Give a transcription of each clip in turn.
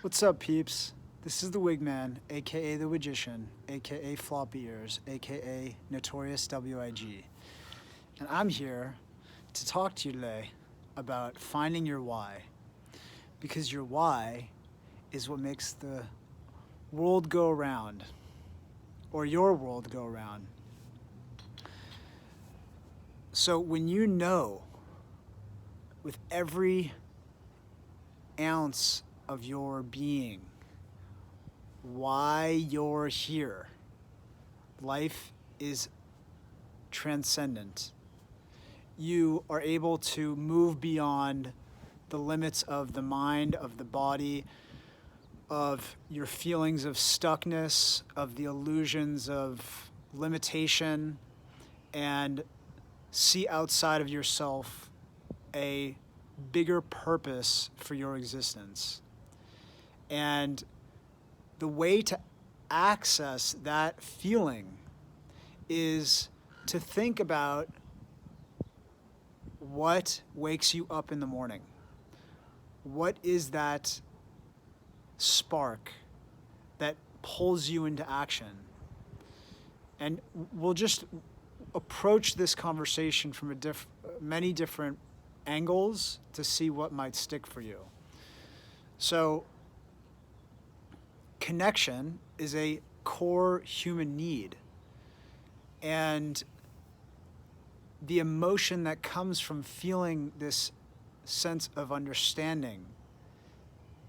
What's up, peeps? This is the Wigman, aka the Magician, aka Floppy Ears, aka Notorious WIG. And I'm here to talk to you today about finding your why. Because your why is what makes the world go around, or your world go around. So when you know with every ounce of your being why you're here, life is transcendent. You are able to move beyond the limits of the mind, of the body, of your feelings of stuckness, of the illusions of limitation, and see outside of yourself a bigger purpose for your existence. And the way to access that feeling is to think about what wakes you up in the morning. What is that spark that pulls you into action? And we'll just approach this conversation from many different angles to see what might stick for you. So, connection is a core human need. And the emotion that comes from feeling this sense of understanding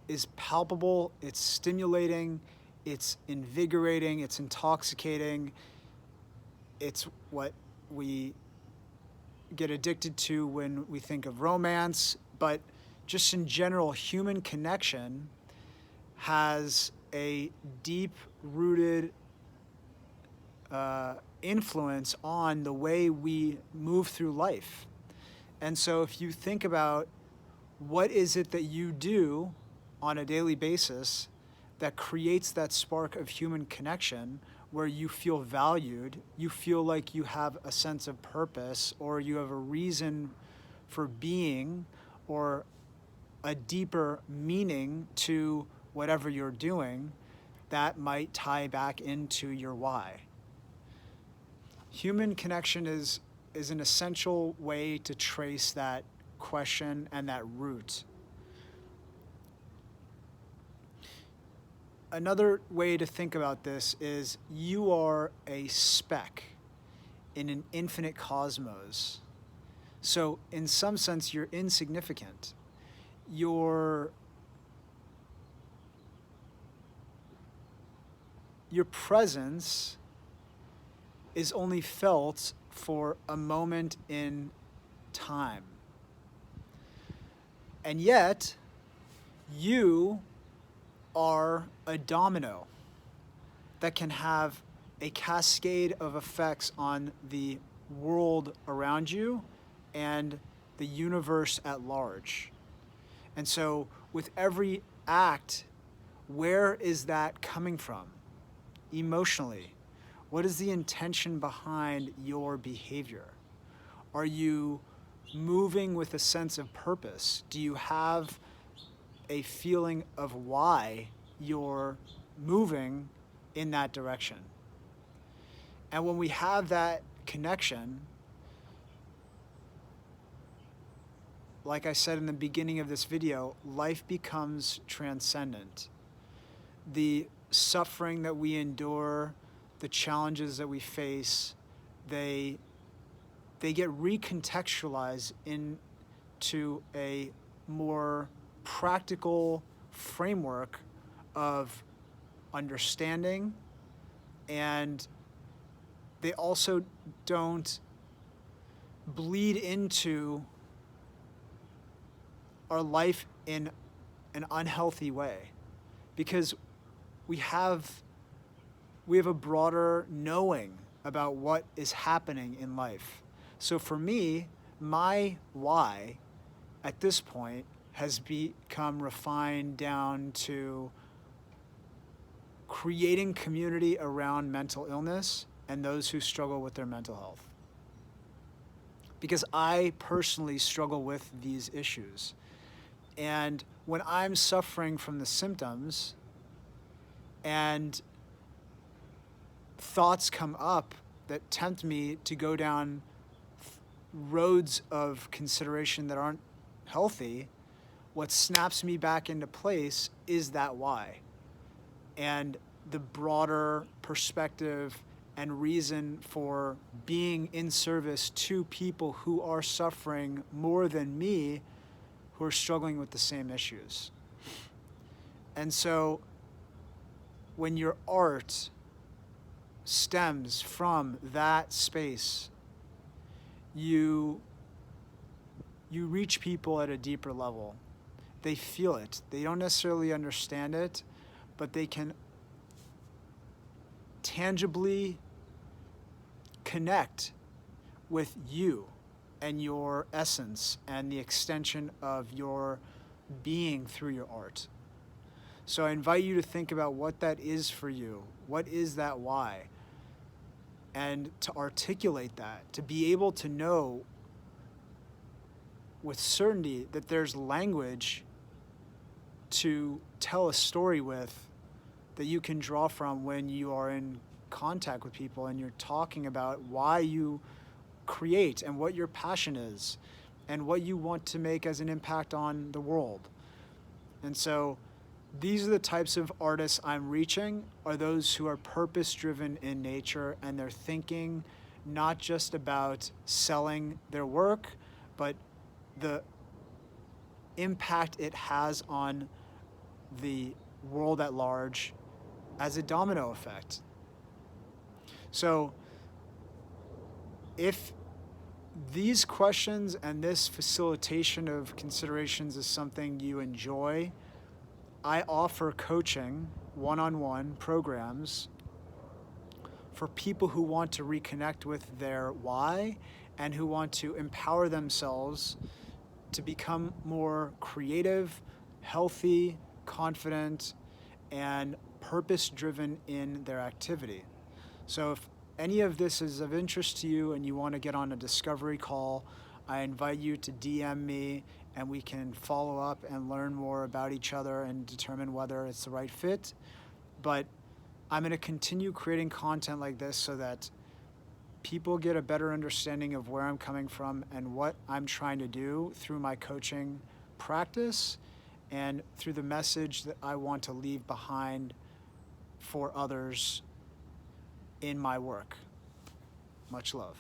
is palpable, it's stimulating, it's invigorating, it's intoxicating. It's what we get addicted to when we think of romance, but just in general, human connection has a deep-rooted influence on the way we move through life. And so if you think about what is it that you do on a daily basis that creates that spark of human connection, where you feel valued, you feel like you have a sense of purpose, or you have a reason for being, or a deeper meaning to whatever you're doing, that might tie back into your why. Human connection is an essential way to trace that question and that root. Another way to think about this is you are a speck in an infinite cosmos. So in some sense, you're insignificant. Your presence is only felt for a moment in time. And yet, you are a domino that can have a cascade of effects on the world around you and the universe at large. And so with every act, where is that coming from emotionally? What is the intention behind your behavior? Are you moving with a sense of purpose? Do you have a feeling of why you're moving in that direction? And when we have that connection, like I said in the beginning of this video, life becomes transcendent. The suffering that we endure, the challenges that we face, they get recontextualized into a more practical framework of understanding, and they also don't bleed into our life in an unhealthy way, because we have a broader knowing about what is happening in life. So for me, my why at this point has become refined down to creating community around mental illness and those who struggle with their mental health. Because I personally struggle with these issues. And when I'm suffering from the symptoms and thoughts come up that tempt me to go down roads of consideration that aren't healthy, what snaps me back into place is that why. And the broader perspective and reason for being in service to people who are suffering more than me, who are struggling with the same issues. And so when your art stems from that space, you reach people at a deeper level. They feel it. They don't necessarily understand it, but they can tangibly connect with you and your essence and the extension of your being through your art. So I invite you to think about what that is for you. What is that why? And to articulate that, to be able to know with certainty that there's language to tell a story with that you can draw from when you are in contact with people and you're talking about why you create and what your passion is and what you want to make as an impact on the world. And so these are the types of artists I'm reaching, are those who are purpose-driven in nature, and they're thinking not just about selling their work, but the impact it has on the world at large as a domino effect. So if these questions and this facilitation of considerations is something you enjoy, I offer coaching, one-on-one programs for people who want to reconnect with their why and who want to empower themselves to become more creative, healthy, confident, and purpose-driven in their activity. So if any of this is of interest to you and you want to get on a discovery call, I invite you to DM me and we can follow up and learn more about each other and determine whether it's the right fit. But I'm going to continue creating content like this so that people get a better understanding of where I'm coming from and what I'm trying to do through my coaching practice and through the message that I want to leave behind for others in my work. Much love.